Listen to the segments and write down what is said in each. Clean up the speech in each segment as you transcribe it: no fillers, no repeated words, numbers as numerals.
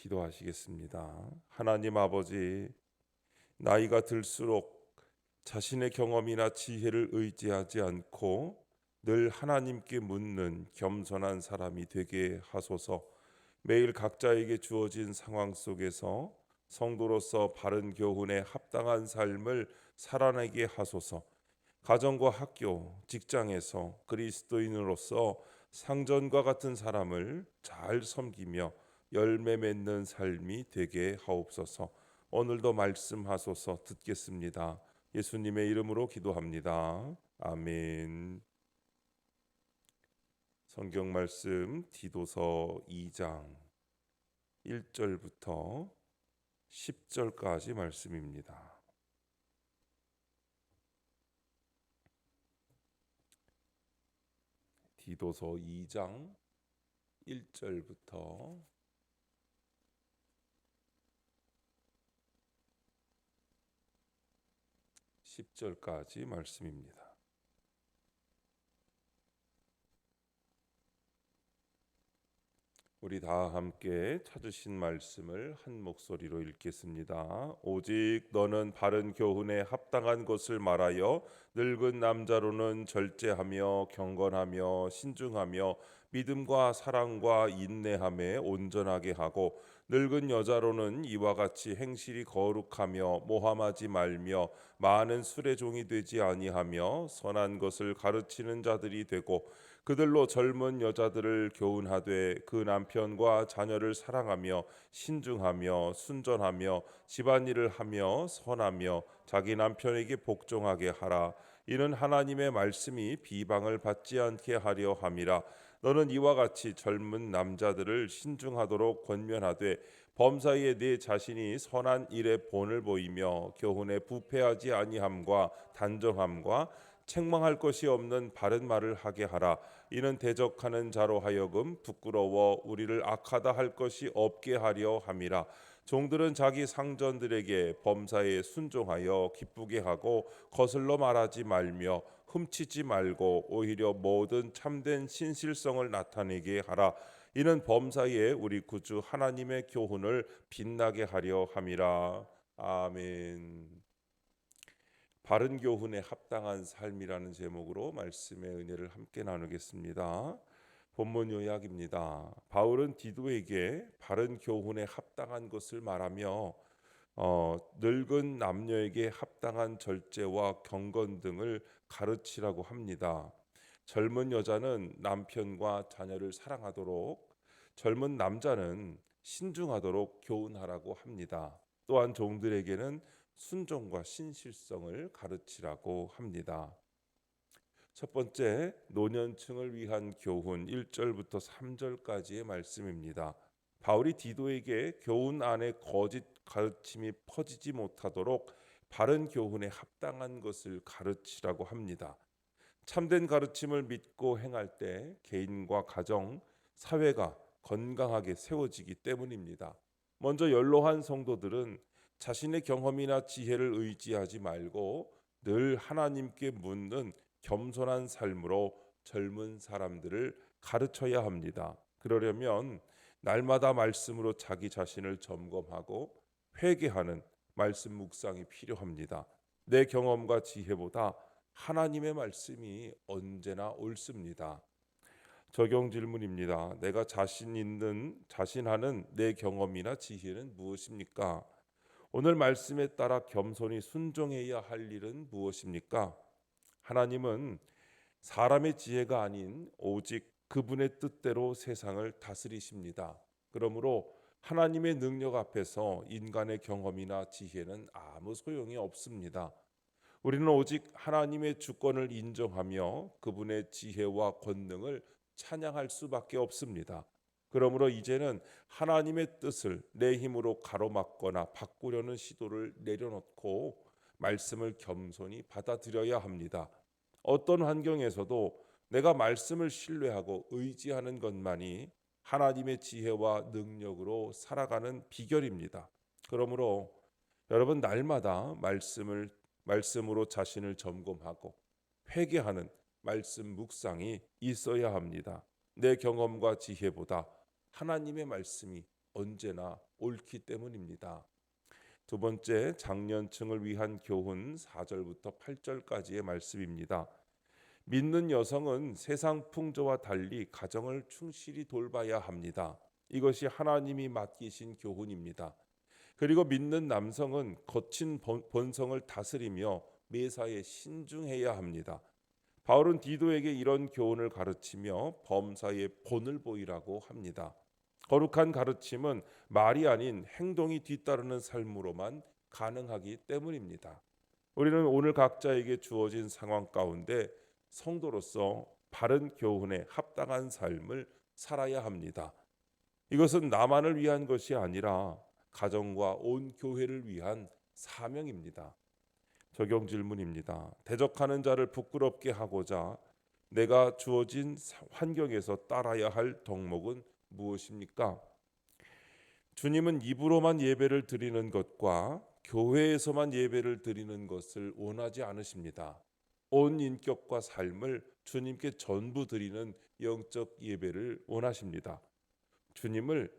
기도하시겠습니다. 하나님 아버지, 나이가 들수록 자신의 경험이나 지혜를 의지하지 않고 늘 하나님께 묻는 겸손한 사람이 되게 하소서. 매일 각자에게 주어진 상황 속에서 성도로서 바른 교훈에 합당한 삶을 살아내게 하소서. 가정과 학교, 직장에서 그리스도인으로서 상전과 같은 사람을 잘 섬기며 열매 맺는 삶이 되게 하옵소서. 오늘도 말씀하소서. 듣겠습니다. 예수님의 이름으로 기도합니다. 아멘. 성경 말씀 디도서 2장 1절부터 10절까지 말씀입니다. 디도서 2장 1절부터 10절까지 말씀입니다. 우리 다 함께 찾으신 말씀을 한 목소리로 읽겠습니다. 오직 너는 바른 교훈에 합당한 것을 말하여 늙은 남자로는 절제하며 경건하며 신중하며 믿음과 사랑과 인내함에 온전하게 하고 늙은 여자로는 이와 같이 행실이 거룩하며 모함하지 말며 많은 술의 종이 되지 아니하며 선한 것을 가르치는 자들이 되고 그들로 젊은 여자들을 교훈하되 그 남편과 자녀를 사랑하며 신중하며 순전하며 집안일을 하며 선하며 자기 남편에게 복종하게 하라. 이는 하나님의 말씀이 비방을 받지 않게 하려 함이라. 너는 이와 같이 젊은 남자들을 신중하도록 권면하되 범사이에 네 자신이 선한 일에 본을 보이며 교훈에 부패하지 아니함과 단정함과 책망할 것이 없는 바른 말을 하게 하라. 이는 대적하는 자로 하여금 부끄러워 우리를 악하다 할 것이 없게 하려 함이라. 종들은 자기 상전들에게 범사에 순종하여 기쁘게 하고 거슬러 말하지 말며 훔치지 말고 오히려 모든 참된 신실성을 나타내게 하라. 이는 범사에 우리 구주 하나님의 교훈을 빛나게 하려 함이라. 아멘. 바른 교훈에 합당한 삶이라는 제목으로 말씀의 은혜를 함께 나누겠습니다. 본문 요약입니다. 바울은 디도에게 바른 교훈에 합당한 것을 말하며 늙은 남녀에게 합당한 절제와 경건 등을 가르치라고 합니다. 젊은 여자는 남편과 자녀를 사랑하도록, 젊은 남자는 신중하도록 교훈하라고 합니다. 또한 종들에게는 순종과 신실성을 가르치라고 합니다. 첫 번째, 노년층을 위한 교훈 1절부터 3절까지의 말씀입니다. 바울이 디도에게 교훈 안에 거짓 가르침이 퍼지지 못하도록 바른 교훈에 합당한 것을 가르치라고 합니다. 참된 가르침을 믿고 행할 때 개인과 가정, 사회가 건강하게 세워지기 때문입니다. 먼저 연로한 성도들은 자신의 경험이나 지혜를 의지하지 말고 늘 하나님께 묻는 겸손한 삶으로 젊은 사람들을 가르쳐야 합니다. 그러려면 날마다 말씀으로 자기 자신을 점검하고 회개하는 말씀 묵상이 필요합니다. 내 경험과 지혜보다 하나님의 말씀이 언제나 옳습니다. 적용 질문입니다. 내가 자신하는 내 경험이나 지혜는 무엇입니까? 오늘 말씀에 따라 겸손히 순종해야 할 일은 무엇입니까? 하나님은 사람의 지혜가 아닌 오직 그분의 뜻대로 세상을 다스리십니다. 그러므로 하나님의 능력 앞에서 인간의 경험이나 지혜는 아무 소용이 없습니다. 우리는 오직 하나님의 주권을 인정하며 그분의 지혜와 권능을 찬양할 수밖에 없습니다. 그러므로 이제는 하나님의 뜻을 내 힘으로 가로막거나 바꾸려는 시도를 내려놓고 말씀을 겸손히 받아들여야 합니다. 어떤 환경에서도 내가 말씀을 신뢰하고 의지하는 것만이 하나님의 지혜와 능력으로 살아가는 비결입니다. 그러므로 여러분 날마다 말씀으로 자신을 점검하고 회개하는 말씀 묵상이 있어야 합니다. 내 경험과 지혜보다 하나님의 말씀이 언제나 옳기 때문입니다. 두 번째, 장년층을 위한 교훈 4절부터 8절까지의 말씀입니다. 믿는 여성은 세상 풍조와 달리 가정을 충실히 돌봐야 합니다. 이것이 하나님이 맡기신 교훈입니다. 그리고 믿는 남성은 거친 본성을 다스리며 매사에 신중해야 합니다. 바울은 디도에게 이런 교훈을 가르치며 범사에 본을 보이라고 합니다. 거룩한 가르침은 말이 아닌 행동이 뒤따르는 삶으로만 가능하기 때문입니다. 우리는 오늘 각자에게 주어진 상황 가운데 성도로서 바른 교훈에 합당한 삶을 살아야 합니다. 이것은 나만을 위한 것이 아니라 가정과 온 교회를 위한 사명입니다. 적용 질문입니다. 대적하는 자를 부끄럽게 하고자 내가 주어진 환경에서 따라야 할 덕목은 무엇입니까? 주님은 입으로만 예배를 드리는 것과 교회에서만 예배를 드리는 것을 원하지 않으십니다. 온 인격과 삶을 주님께 전부 드리는 영적 예배를 원하십니다. 주님을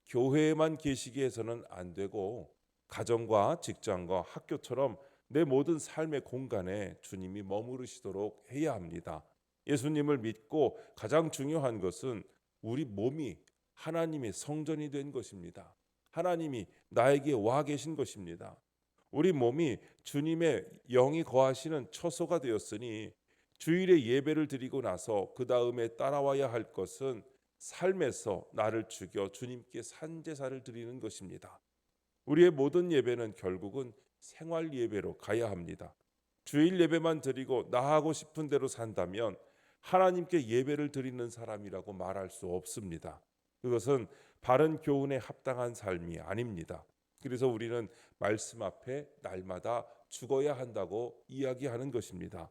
교회에만 계시게 해서는 안 되고 가정과 직장과 학교처럼 내 모든 삶의 공간에 주님이 머무르시도록 해야 합니다. 예수님을 믿고 가장 중요한 것은 우리 몸이 하나님의 성전이 된 것입니다. 하나님이 나에게 와 계신 것입니다. 우리 몸이 주님의 영이 거하시는 처소가 되었으니 주일에 예배를 드리고 나서 그 다음에 따라와야 할 것은 삶에서 나를 죽여 주님께 산제사를 드리는 것입니다. 우리의 모든 예배는 결국은 생활 예배로 가야 합니다. 주일 예배만 드리고 나 하고 싶은 대로 산다면 하나님께 예배를 드리는 사람이라고 말할 수 없습니다. 그것은 바른 교훈에 합당한 삶이 아닙니다. 그래서 우리는 말씀 앞에 날마다 죽어야 한다고 이야기하는 것입니다.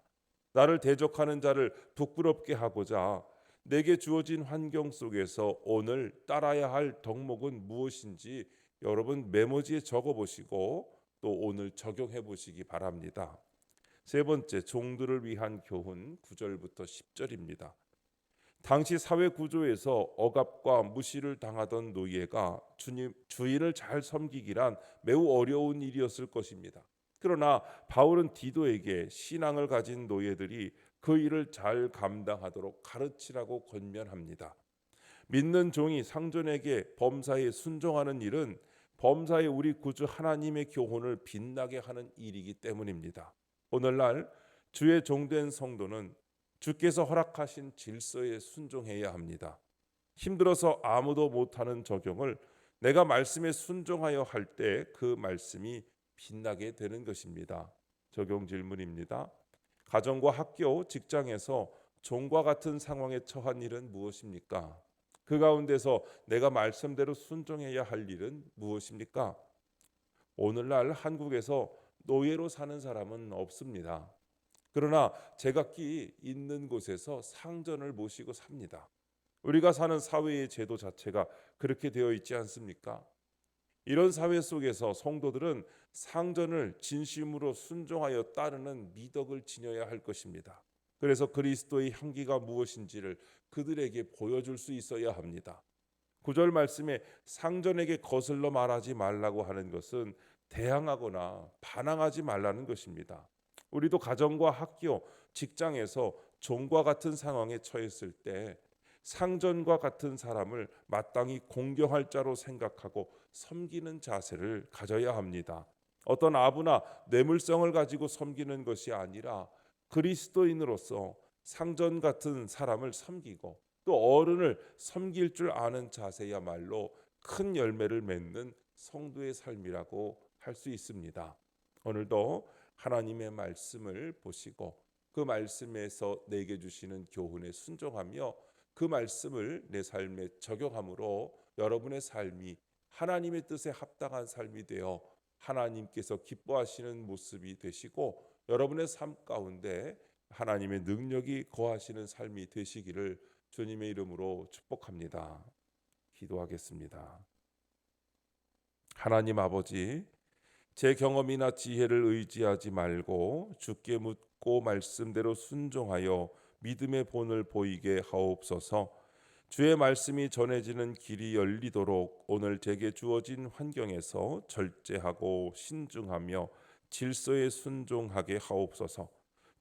나를 대적하는 자를 부끄럽게 하고자 내게 주어진 환경 속에서 오늘 따라야 할 덕목은 무엇인지 여러분 메모지에 적어보시고 또 오늘 적용해 보시기 바랍니다. 세 번째, 종들을 위한 교훈 9절부터 10절입니다. 당시 사회 구조에서 억압과 무시를 당하던 노예가 주인을 잘 섬기기란 매우 어려운 일이었을 것입니다. 그러나 바울은 디도에게 신앙을 가진 노예들이 그 일을 잘 감당하도록 가르치라고 권면합니다. 믿는 종이 상전에게 범사에 순종하는 일은 범사에 우리 구주 하나님의 교훈을 빛나게 하는 일이기 때문입니다. 오늘날 주의 종된 성도는 주께서 허락하신 질서에 순종해야 합니다. 힘들어서 아무도 못하는 적용을 내가 말씀에 순종하여 할 때 그 말씀이 빛나게 되는 것입니다. 적용 질문입니다. 가정과 학교, 직장에서 종과 같은 상황에 처한 일은 무엇입니까? 그 가운데서 내가 말씀대로 순종해야 할 일은 무엇입니까? 오늘날 한국에서 노예로 사는 사람은 없습니다. 그러나 제각기 있는 곳에서 상전을 모시고 삽니다. 우리가 사는 사회의 제도 자체가 그렇게 되어 있지 않습니까? 이런 사회 속에서 성도들은 상전을 진심으로 순종하여 따르는 미덕을 지녀야 할 것입니다. 그래서 그리스도의 향기가 무엇인지를 그들에게 보여줄 수 있어야 합니다. 9절 말씀에 상전에게 거슬러 말하지 말라고 하는 것은 대항하거나 반항하지 말라는 것입니다. 우리도 가정과 학교, 직장에서 종과 같은 상황에 처했을 때 상전과 같은 사람을 마땅히 공경할 자로 생각하고 섬기는 자세를 가져야 합니다. 어떤 아부나 뇌물성을 가지고 섬기는 것이 아니라 그리스도인으로서 상전 같은 사람을 섬기고 또 어른을 섬길 줄 아는 자세야말로 큰 열매를 맺는 성도의 삶이라고 할 수 있습니다. 오늘도 하나님의 말씀을 보시고 그 말씀에서 내게 주시는 교훈에 순종하며 그 말씀을 내 삶에 적용함으로 여러분의 삶이 하나님의 뜻에 합당한 삶이 되어 하나님께서 기뻐하시는 모습이 되시고 여러분의 삶 가운데 하나님의 능력이 거하시는 삶이 되시기를 주님의 이름으로 축복합니다. 기도하겠습니다. 하나님 아버지, 제 경험이나 지혜를 의지하지 말고 주께 묻고 말씀대로 순종하여 믿음의 본을 보이게 하옵소서. 주의 말씀이 전해지는 길이 열리도록 오늘 제게 주어진 환경에서 절제하고 신중하며 질서에 순종하게 하옵소서.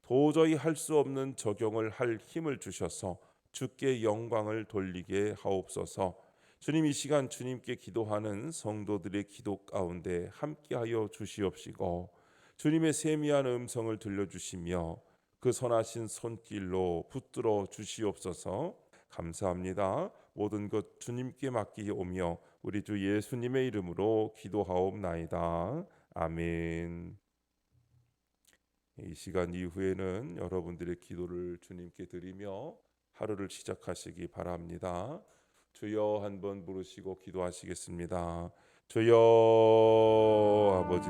도저히 할 수 없는 적용을 할 힘을 주셔서 주께 영광을 돌리게 하옵소서. 주님, 이 시간 주님께 기도하는 성도들의 기도 가운데 함께하여 주시옵시고 주님의 세미한 음성을 들려주시며 그 선하신 손길로 붙들어 주시옵소서. 감사합니다. 모든 것 주님께 맡기오며 우리 주 예수님의 이름으로 기도하옵나이다. 아멘. 이 시간 이후에는 여러분들의 기도를 주님께 드리며 하루를 시작하시기 바랍니다. 주여 한번 부르시고 기도하시겠습니다. 주여 아버지